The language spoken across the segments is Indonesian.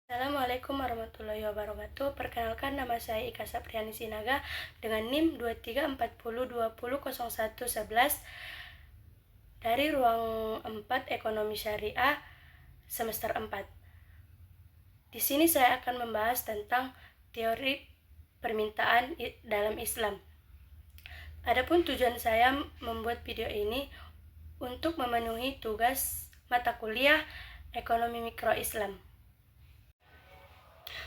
Assalamualaikum warahmatullahi wabarakatuh. Perkenalkan, nama saya Ika Sapriani Sinaga dengan NIM 2340200111 dari ruang 4 Ekonomi Syariah semester 4. Di sini saya akan membahas tentang teori permintaan dalam Islam. Adapun tujuan saya membuat video ini untuk memenuhi tugas mata kuliah Ekonomi Mikro Islam.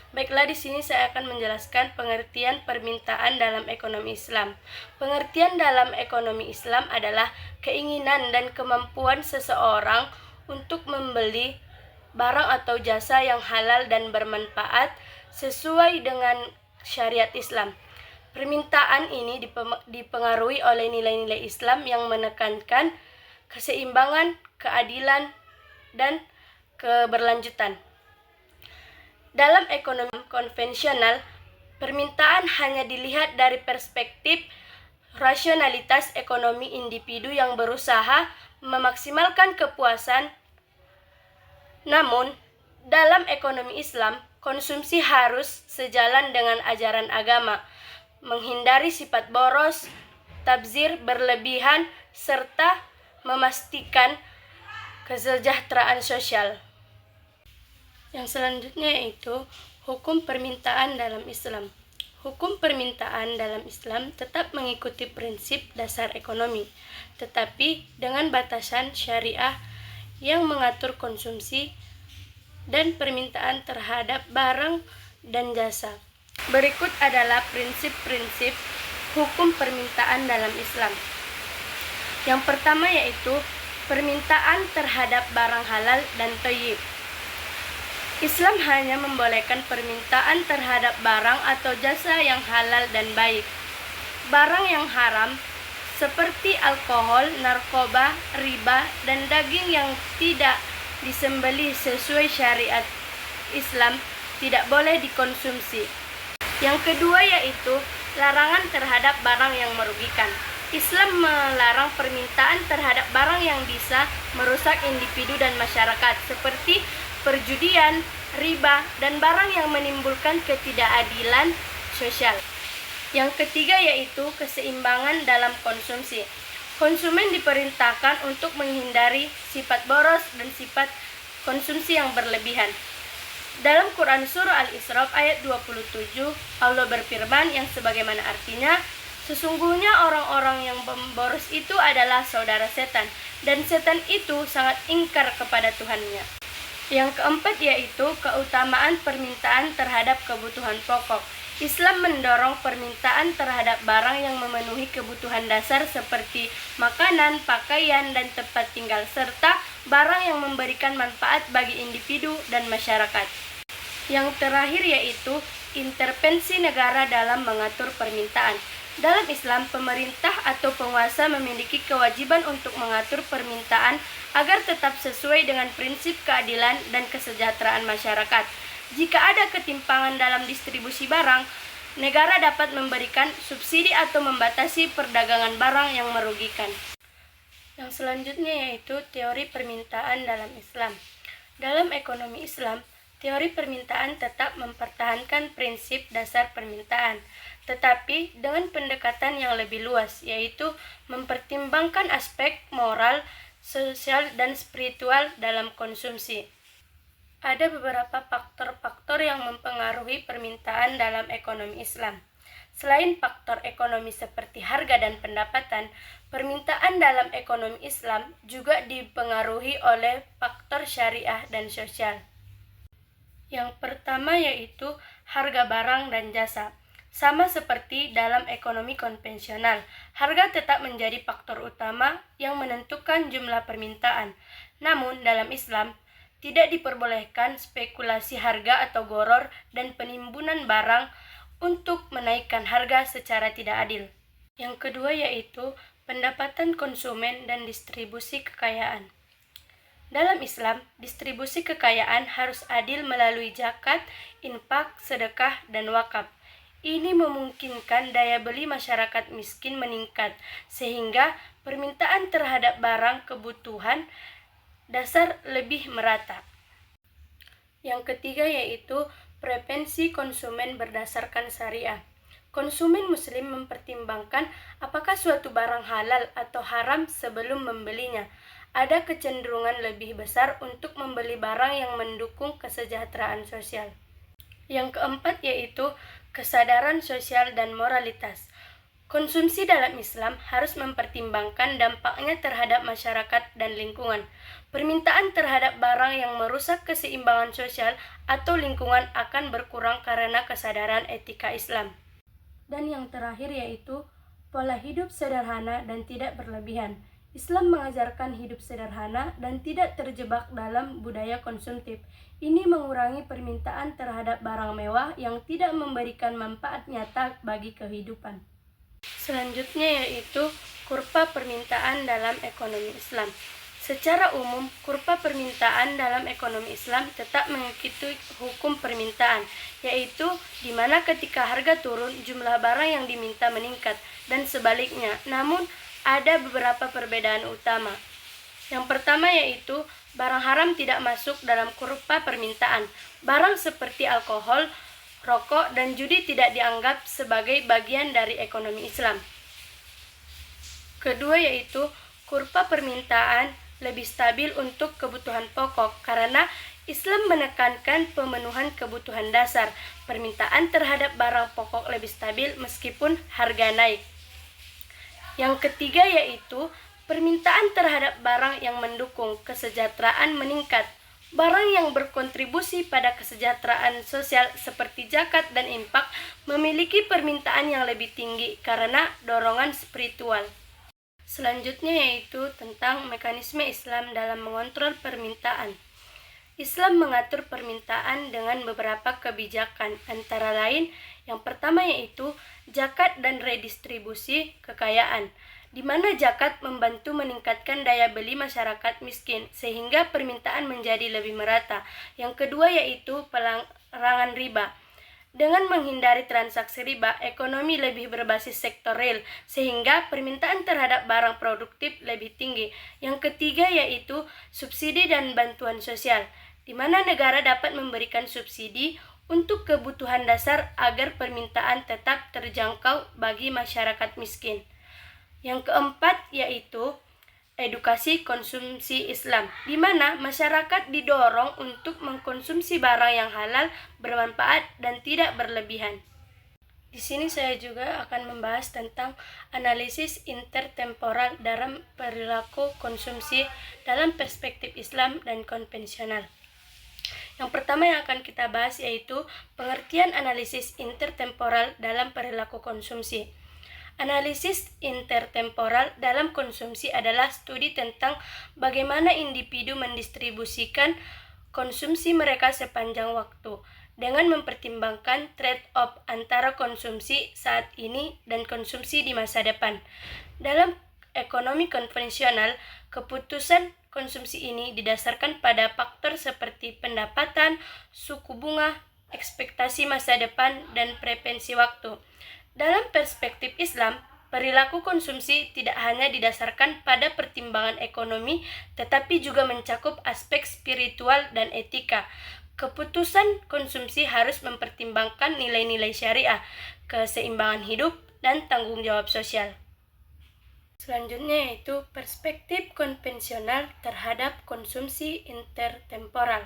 Baiklah, di sini saya akan menjelaskan pengertian permintaan dalam ekonomi Islam. Pengertian dalam ekonomi Islam adalah keinginan dan kemampuan seseorang untuk membeli barang atau jasa yang halal dan bermanfaat sesuai dengan syariat Islam. Permintaan ini dipengaruhi oleh nilai-nilai Islam yang menekankan keseimbangan, keadilan, dan keberlanjutan. Dalam ekonomi konvensional, permintaan hanya dilihat dari perspektif rasionalitas ekonomi individu yang berusaha memaksimalkan kepuasan. Namun, dalam ekonomi Islam, konsumsi harus sejalan dengan ajaran agama, menghindari sifat boros, tabzir berlebihan, serta memastikan kesejahteraan sosial. Yang selanjutnya yaitu hukum permintaan dalam Islam. Hukum permintaan dalam Islam tetap mengikuti prinsip dasar ekonomi, tetapi dengan batasan syariah yang mengatur konsumsi dan permintaan terhadap barang dan jasa. Berikut adalah prinsip-prinsip hukum permintaan dalam Islam. Yang pertama yaitu permintaan terhadap barang halal dan thayyib. Islam hanya membolehkan permintaan terhadap barang atau jasa yang halal dan baik. Barang yang haram seperti alkohol, narkoba, riba, dan daging yang tidak disembelih sesuai syariat Islam tidak boleh dikonsumsi. Yang kedua yaitu larangan terhadap barang yang merugikan. Islam melarang permintaan terhadap barang yang bisa merusak individu dan masyarakat seperti perjudian, riba, dan barang yang menimbulkan ketidakadilan sosial. Yang ketiga yaitu keseimbangan dalam konsumsi. Konsumen diperintahkan untuk menghindari sifat boros dan sifat konsumsi yang berlebihan. Dalam Quran Surah Al-Isra ayat 27, Allah berfirman yang sebagaimana artinya, sesungguhnya orang-orang yang boros itu adalah saudara setan, dan setan itu sangat ingkar kepada Tuhannya. Yang keempat yaitu keutamaan permintaan terhadap kebutuhan pokok. Islam mendorong permintaan terhadap barang yang memenuhi kebutuhan dasar seperti makanan, pakaian, dan tempat tinggal, serta barang yang memberikan manfaat bagi individu dan masyarakat. Yang terakhir yaitu intervensi negara dalam mengatur permintaan. Dalam Islam, pemerintah atau penguasa memiliki kewajiban untuk mengatur permintaan agar tetap sesuai dengan prinsip keadilan dan kesejahteraan masyarakat. Jika ada ketimpangan dalam distribusi barang, negara dapat memberikan subsidi atau membatasi perdagangan barang yang merugikan. Yang selanjutnya yaitu teori permintaan dalam Islam. Dalam ekonomi Islam, teori permintaan tetap mempertahankan prinsip dasar permintaan, tetapi dengan pendekatan yang lebih luas, yaitu mempertimbangkan aspek moral, sosial, dan spiritual dalam konsumsi. Ada beberapa faktor-faktor yang mempengaruhi permintaan dalam ekonomi Islam. Selain faktor ekonomi seperti harga dan pendapatan, permintaan dalam ekonomi Islam juga dipengaruhi oleh faktor syariah dan sosial. Yang pertama yaitu harga barang dan jasa. Sama seperti dalam ekonomi konvensional, harga tetap menjadi faktor utama yang menentukan jumlah permintaan. Namun dalam Islam, tidak diperbolehkan spekulasi harga atau goror dan penimbunan barang untuk menaikkan harga secara tidak adil. Yang kedua yaitu pendapatan konsumen dan distribusi kekayaan. Dalam Islam, distribusi kekayaan harus adil melalui zakat, infak, sedekah, dan wakaf. Ini memungkinkan daya beli masyarakat miskin meningkat, sehingga permintaan terhadap barang kebutuhan dasar lebih merata. Yang ketiga yaitu preferensi konsumen berdasarkan syariah. Konsumen muslim mempertimbangkan apakah suatu barang halal atau haram sebelum membelinya. Ada kecenderungan lebih besar untuk membeli barang yang mendukung kesejahteraan sosial. Yang keempat yaitu kesadaran sosial dan moralitas. Konsumsi dalam Islam harus mempertimbangkan dampaknya terhadap masyarakat dan lingkungan. Permintaan terhadap barang yang merusak keseimbangan sosial atau lingkungan akan berkurang karena kesadaran etika Islam. Dan yang terakhir yaitu pola hidup sederhana dan tidak berlebihan. Islam mengajarkan hidup sederhana dan tidak terjebak dalam budaya konsumtif. Ini mengurangi permintaan terhadap barang mewah yang tidak memberikan manfaat nyata bagi kehidupan. Selanjutnya yaitu kurva permintaan dalam ekonomi Islam. Secara umum, kurva permintaan dalam ekonomi Islam tetap mengikuti hukum permintaan, yaitu di mana ketika harga turun, jumlah barang yang diminta meningkat, dan sebaliknya. Namun, ada beberapa perbedaan utama. Yang pertama yaitu, barang haram tidak masuk dalam kurva permintaan. Barang seperti alkohol, rokok, dan judi tidak dianggap sebagai bagian dari ekonomi Islam. Kedua yaitu, kurva permintaan lebih stabil untuk kebutuhan pokok karena Islam menekankan pemenuhan kebutuhan dasar. Permintaan terhadap barang pokok lebih stabil meskipun harga naik. Yang ketiga yaitu permintaan terhadap barang yang mendukung kesejahteraan meningkat. Barang yang berkontribusi pada kesejahteraan sosial seperti zakat dan infak memiliki permintaan yang lebih tinggi karena dorongan spiritual. Selanjutnya yaitu tentang mekanisme Islam dalam mengontrol permintaan. Islam mengatur permintaan dengan beberapa kebijakan, antara lain yang pertama yaitu zakat dan redistribusi kekayaan, di mana zakat membantu meningkatkan daya beli masyarakat miskin sehingga permintaan menjadi lebih merata. Yang kedua yaitu pelarangan riba. Dengan menghindari transaksi riba, ekonomi lebih berbasis sektor real, sehingga permintaan terhadap barang produktif lebih tinggi. Yang ketiga yaitu subsidi dan bantuan sosial, di mana negara dapat memberikan subsidi untuk kebutuhan dasar agar permintaan tetap terjangkau bagi masyarakat miskin. Yang keempat yaitu edukasi konsumsi Islam, di mana masyarakat didorong untuk mengkonsumsi barang yang halal, bermanfaat, dan tidak berlebihan. Di sini saya juga akan membahas tentang analisis intertemporal dalam perilaku konsumsi dalam perspektif Islam dan konvensional. Yang pertama yang akan kita bahas yaitu pengertian analisis intertemporal dalam perilaku konsumsi. Analisis intertemporal dalam konsumsi adalah studi tentang bagaimana individu mendistribusikan konsumsi mereka sepanjang waktu, dengan mempertimbangkan trade-off antara konsumsi saat ini dan konsumsi di masa depan. Dalam ekonomi konvensional, keputusan konsumsi ini didasarkan pada faktor seperti pendapatan, suku bunga, ekspektasi masa depan, dan preferensi waktu. Dalam perspektif Islam, perilaku konsumsi tidak hanya didasarkan pada pertimbangan ekonomi, tetapi juga mencakup aspek spiritual dan etika. Keputusan konsumsi harus mempertimbangkan nilai-nilai syariah, keseimbangan hidup, dan tanggung jawab sosial. Selanjutnya yaitu perspektif konvensional terhadap konsumsi intertemporal.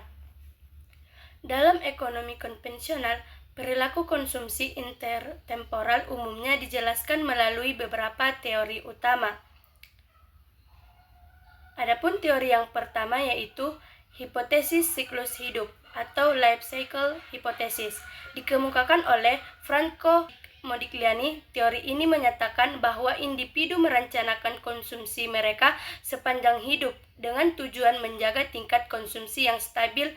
Dalam ekonomi konvensional, perilaku konsumsi intertemporal umumnya dijelaskan melalui beberapa teori utama. Adapun teori yang pertama yaitu hipotesis siklus hidup atau life cycle hypothesis, dikemukakan oleh Franco Modigliani. Teori ini menyatakan bahwa individu merencanakan konsumsi mereka sepanjang hidup dengan tujuan menjaga tingkat konsumsi yang stabil.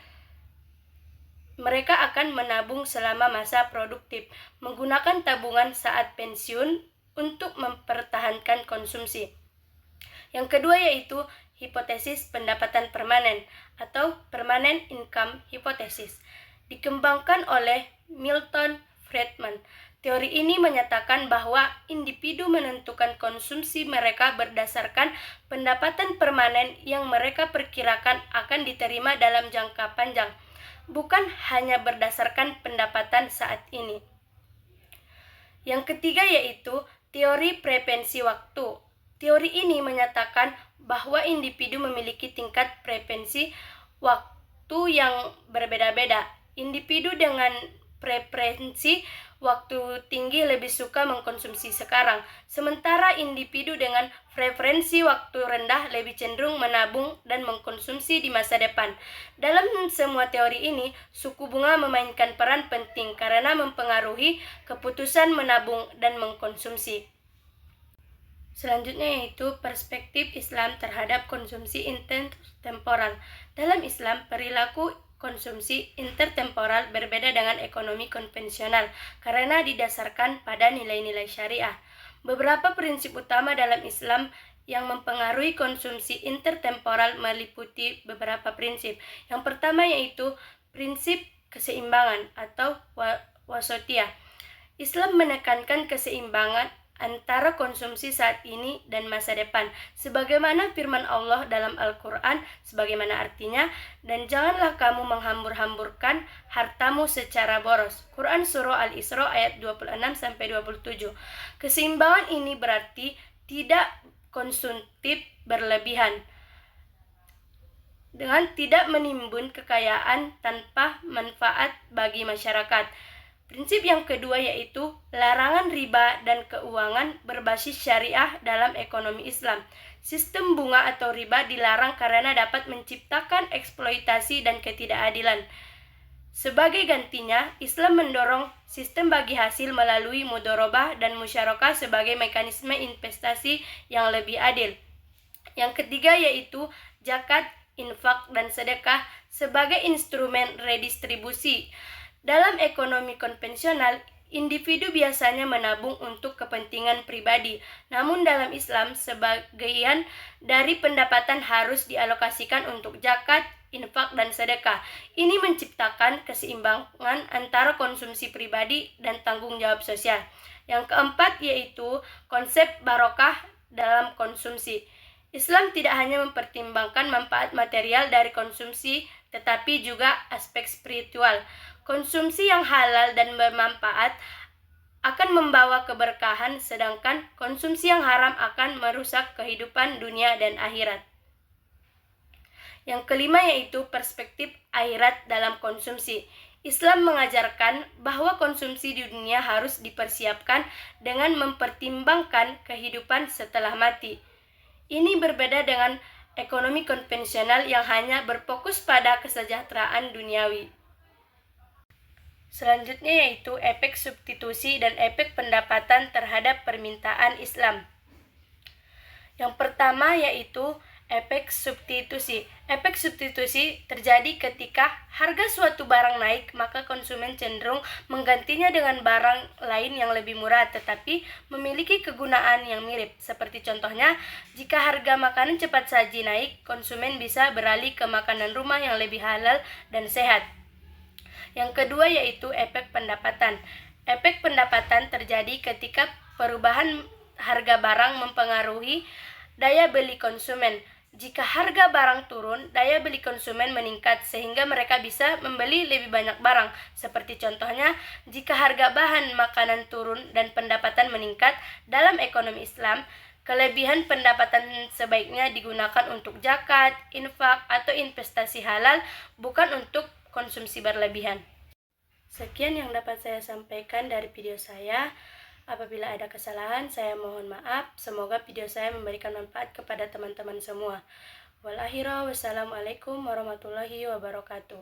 Mereka akan menabung selama masa produktif, menggunakan tabungan saat pensiun untuk mempertahankan konsumsi. Yang kedua yaitu hipotesis pendapatan permanen atau permanent income hypothesis, dikembangkan oleh Milton Friedman. Teori ini menyatakan bahwa individu menentukan konsumsi mereka berdasarkan pendapatan permanen yang mereka perkirakan akan diterima dalam jangka panjang. bukan hanya berdasarkan pendapatan saat ini. Yang ketiga yaitu teori preferensi waktu. Teori ini menyatakan bahwa individu memiliki tingkat preferensi waktu yang berbeda-beda. Individu dengan preferensi waktu tinggi lebih suka mengkonsumsi sekarang, sementara individu dengan preferensi waktu rendah lebih cenderung menabung dan mengkonsumsi di masa depan. Dalam semua teori ini, suku bunga memainkan peran penting karena mempengaruhi keputusan menabung dan mengkonsumsi. Selanjutnya yaitu perspektif Islam terhadap konsumsi intertemporal. Dalam Islam, perilaku konsumsi intertemporal berbeda dengan ekonomi konvensional karena didasarkan pada nilai-nilai syariah. Beberapa prinsip utama dalam Islam yang mempengaruhi konsumsi intertemporal meliputi beberapa prinsip. Yang pertama yaitu prinsip keseimbangan atau wasatiyah. Islam menekankan keseimbangan antara konsumsi saat ini dan masa depan, sebagaimana firman Allah dalam Al-Quran, sebagaimana artinya, dan janganlah kamu menghambur-hamburkan hartamu secara boros. Quran Surah Al-Isra ayat 26-27. Keseimbangan ini berarti tidak konsumtif berlebihan, dengan tidak menimbun kekayaan tanpa manfaat bagi masyarakat. Prinsip yang kedua yaitu larangan riba dan keuangan berbasis syariah dalam ekonomi Islam. Sistem bunga atau riba dilarang karena dapat menciptakan eksploitasi dan ketidakadilan. Sebagai gantinya, Islam mendorong sistem bagi hasil melalui mudharabah dan musyarakah sebagai mekanisme investasi yang lebih adil. Yang ketiga yaitu zakat, infak, dan sedekah sebagai instrumen redistribusi. Dalam ekonomi konvensional, individu biasanya menabung untuk kepentingan pribadi. Namun dalam Islam, sebagian dari pendapatan harus dialokasikan untuk zakat, infak, dan sedekah. Ini menciptakan keseimbangan antara konsumsi pribadi dan tanggung jawab sosial. Yang keempat yaitu konsep barokah dalam konsumsi. Islam tidak hanya mempertimbangkan manfaat material dari konsumsi, tetapi juga aspek spiritual. Konsumsi yang halal dan bermanfaat akan membawa keberkahan, sedangkan konsumsi yang haram akan merusak kehidupan dunia dan akhirat. Yang kelima yaitu perspektif akhirat dalam konsumsi. Islam mengajarkan bahwa konsumsi di dunia harus dipersiapkan dengan mempertimbangkan kehidupan setelah mati. Ini berbeda dengan ekonomi konvensional yang hanya berfokus pada kesejahteraan duniawi. Selanjutnya yaitu efek substitusi dan efek pendapatan terhadap permintaan Islam. Yang pertama yaitu efek substitusi. Efek substitusi terjadi ketika harga suatu barang naik, maka konsumen cenderung menggantinya dengan barang lain yang lebih murah tetapi memiliki kegunaan yang mirip. Seperti contohnya, jika harga makanan cepat saji naik, konsumen bisa beralih ke makanan rumah yang lebih halal dan sehat. Yang kedua yaitu efek pendapatan. Efek pendapatan terjadi ketika perubahan harga barang mempengaruhi daya beli konsumen. Jika harga barang turun, daya beli konsumen meningkat sehingga mereka bisa membeli lebih banyak barang. Seperti contohnya, jika harga bahan makanan turun dan pendapatan meningkat, dalam ekonomi Islam, kelebihan pendapatan sebaiknya digunakan untuk zakat, infak, atau investasi halal, bukan untuk konsumsi berlebihan. Sekian yang dapat saya sampaikan dari video saya. Apabila ada kesalahan, saya mohon maaf. Semoga video saya memberikan manfaat kepada teman-teman semua. Wassalamualaikum warahmatullahi wabarakatuh.